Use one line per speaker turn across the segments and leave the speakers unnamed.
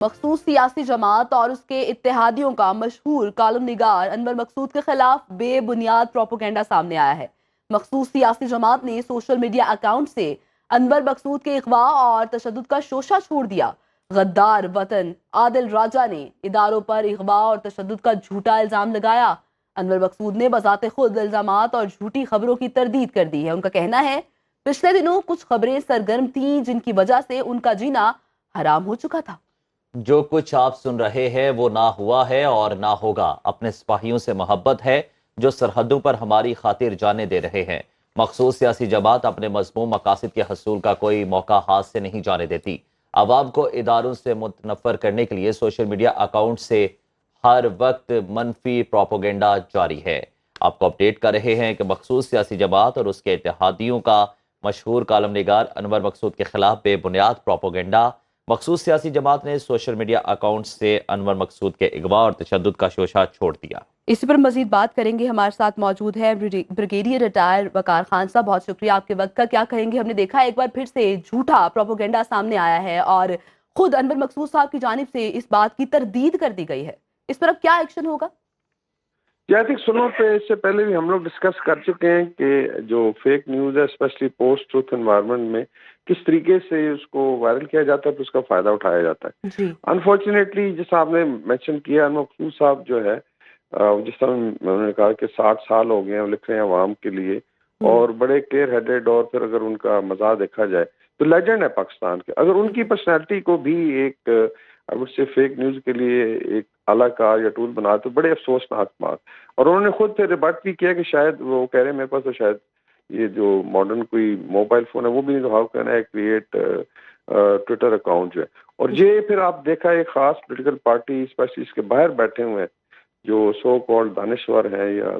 मखसूस सियासी जमात और उसके इत्तेहादियों का मशहूर कालम निगार अनवर मकसूद के खिलाफ बेबुनियाद प्रोपोगंडा सामने आया है। मखसूस सियासी जमात ने सोशल मीडिया अकाउंट से अनवर मकसूद के अगवा और तशद्दुद का शोशा छोड़ दिया। गद्दार वतन आदिल राजा ने इदारों पर अगवा और तशद्दुद का झूठा इल्जाम लगाया। अनवर मकसूद ने बजाते खुद इल्जामात और झूठी खबरों की तरदीद कर दी है। उनका कहना है पिछले दिनों कुछ खबरें सरगर्म थीं जिनकी वजह से उनका जीना हराम हो चुका था।
जो कुछ आप सुन रहे हैं वो ना हुआ है और ना होगा। अपने सिपाहियों से मोहब्बत है जो सरहदों पर हमारी खातिर जाने दे रहे हैं। मखसूस सियासी जमात अपने मजमूम मकासद के हसूल का कोई मौका हाथ से नहीं जाने देती। आवाम को इदारों से मुतनफ़र करने के लिए सोशल मीडिया अकाउंट से हर वक्त मनफी प्रोपोगेंडा जारी है। आपको अपडेट कर रहे हैं कि मखसूस सियासी जमात और उसके इत्तेहादियों का मशहूर कालम निगार अनवर मकसूद के खिलाफ बेबुनियाद प्रोपोगेंडा। मखसूस सियासी जमात ने सोशल मीडिया अकाउंट से अनवर मकसूद के अगवा और तशद्दुद का शोशा छोड़ दिया।
इसी पर मजीद बात करेंगे। हमारे साथ मौजूद है ब्रिगेडियर रिटायर वकार खान साहब। बहुत शुक्रिया आपके वक्त का। क्या कहेंगे? हमने देखा एक बार फिर से झूठा प्रोपोगेंडा सामने आया है और खुद अनवर मकसूद साहब की जानिब से इस बात की तरदीद कर दी गई है। इस पर अब क्या एक्शन होगा?
आई थिंक सुनो पे इससे पहले भी हम लोग डिस्कस कर चुके हैं कि जो फेक न्यूज़ है स्पेशली पोस्ट ट्रूथ एनवायरनमेंट में किस तरीके से उसको वायरल किया जाता है तो उसका फायदा उठाया जाता है।
जी।
अनफॉर्चुनेटली जिस आपने मेंशन किया मकसूद साहब जो है जिस तरह उन्होंने कहा कि 60 साल हो गए हैं लिख रहे हैं अवाम के लिए और बड़े क्लियर हेडेड और फिर अगर उनका मज़ाक देखा जाए तो लेजेंड है पाकिस्तान के। अगर उनकी पर्सनैलिटी को भी एक I would say fake news के लिए एक आला कार या टूल बना तो बड़े अफसोसनाक बात। और उन्होंने खुद फिर रिबट भी किया कि शायद वो कह रहे हैं मेरे पास तो शायद ये जो मॉडर्न कोई मोबाइल फोन है वो भी नहीं, how can I create Twitter account जो है। और ये फिर आप देखा एक खास पोलिटिकल पार्टी स्पेशली इसके बाहर बैठे हुए हैं जो सो कॉल्ड दानिश्वर हैं या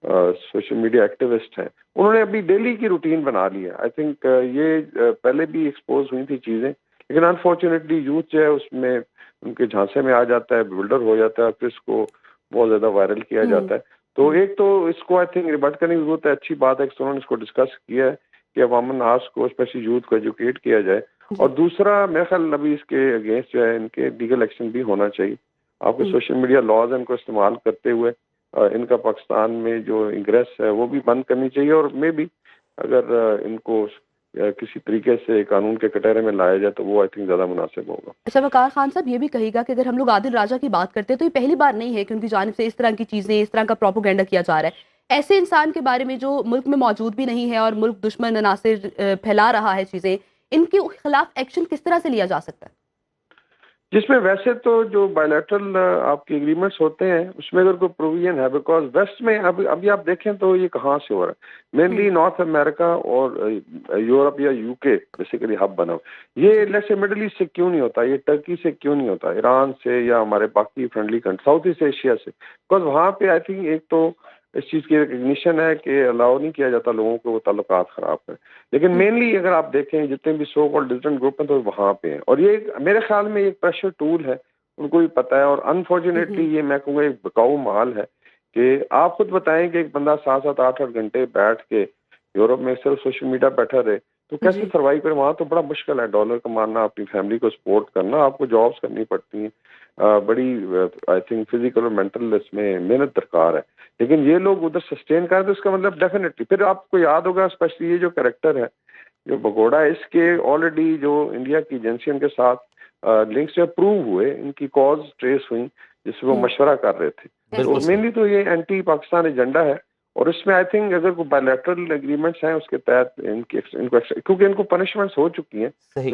सोशल मीडिया एक्टिविस्ट हैं, उन्होंने अभी डेली की रूटीन बना ली है। आई थिंक ये पहले भी एक्सपोज हुई थी चीज़ें, लेकिन अनफॉर्चुनेटली यूथ जो है उसमें उनके झांसे में आ जाता है, बिल्डर हो जाता है, फिर इसको बहुत ज़्यादा वायरल किया जाता है। तो एक तो इसको आई थिंक रिबट करने की जरूरत है। अच्छी बात है कि उन्होंने इसको डिस्कस किया है कि अवामन नास को स्पेशली यूथ को एजुकेट किया जाए। और दूसरा मेरे ख्याल अभी इसके अगेंस्ट जो है इनके लीगल एक्शन भी होना चाहिए। आपके सोशल मीडिया लॉज इनको इस्तेमाल करते हुए इनका पाकिस्तान में जो इंग्रेस है वो भी बंद करनी चाहिए और मे भी अगर इनको किसी तरीके से कानून के कटहरे में लाया जाए तो वो आई थिंक ज्यादा मुनासिब होगा।
अच्छा वकार खान साहब, ये भी कहिएगा कि अगर हम लोग आदिल राजा की बात करते हैं तो ये पहली बार नहीं है कि उनकी जानिब से इस तरह की चीजें, इस तरह का प्रोपोगेंडा किया जा रहा है। ऐसे इंसान के बारे में जो मुल्क में मौजूद भी नहीं है और मुल्क दुश्मन अनासिर फैला रहा है चीजें, इनके खिलाफ एक्शन किस तरह से लिया जा सकता है?
जिसमें वैसे तो जो बायलैटरल आपके एग्रीमेंट्स होते हैं उसमें अगर कोई प्रोविजन है, बिकॉज वेस्ट में अभी आप देखें तो ये कहाँ से हो रहा है, मेनली नॉर्थ अमेरिका और यूरोप या यूके बेसिकली हब बना हुआ। ये जैसे मिडिल ईस्ट से क्यों नहीं होता, ये टर्की से क्यों नहीं होता, ईरान से या हमारे बाकी friendly country south east Asia से, बिकॉज वहाँ पे आई थिंक एक तो इस चीज़ की रिकग्निशन है कि अलाउ नहीं किया जाता लोगों को वो ताल्लुकात खराब करें। लेकिन मेनली अगर आप देखें जितने भी सो कॉल्ड डिजिटल ग्रुप हैं तो वहाँ पे हैं और ये मेरे ख्याल में एक प्रेशर टूल है, उनको भी पता है। और अनफॉर्चुनेटली ये मैं कहूँगा एक बिकाऊ माल है कि आप खुद बताएं कि एक बंदा 7-7 8-8 घंटे बैठ के यूरोप में सिर्फ सोशल मीडिया बैठा रहे तो कैसे सर्वाइव करे। वहाँ तो बड़ा मुश्किल है डॉलर कमाना, अपनी फैमिली को सपोर्ट करना, आपको जॉब्स करनी पड़ती हैं, बड़ी आई थिंक फिजिकल और मेंटल इसमें मेहनत दरकार है। लेकिन ये लोग उधर सस्टेन करें तो इसका मतलब डेफिनेटली फिर आपको याद होगा स्पेशली ये जो कैरेक्टर है जो भगोड़ा है इसके ऑलरेडी जो इंडिया की एजेंसियों के साथ लिंक्स जो प्रूव हुए, इनकी कॉज ट्रेस हुई जिससे वो मशवरा कर रहे थे। तो मेनली तो ये एंटी पाकिस्तान एजेंडा है और इसमें आई थिंक अगर कोई बायलैटरल एग्रीमेंट्स हैं उसके तहत इनको क्योंकि इनको पनिशमेंट्स हो चुकी हैं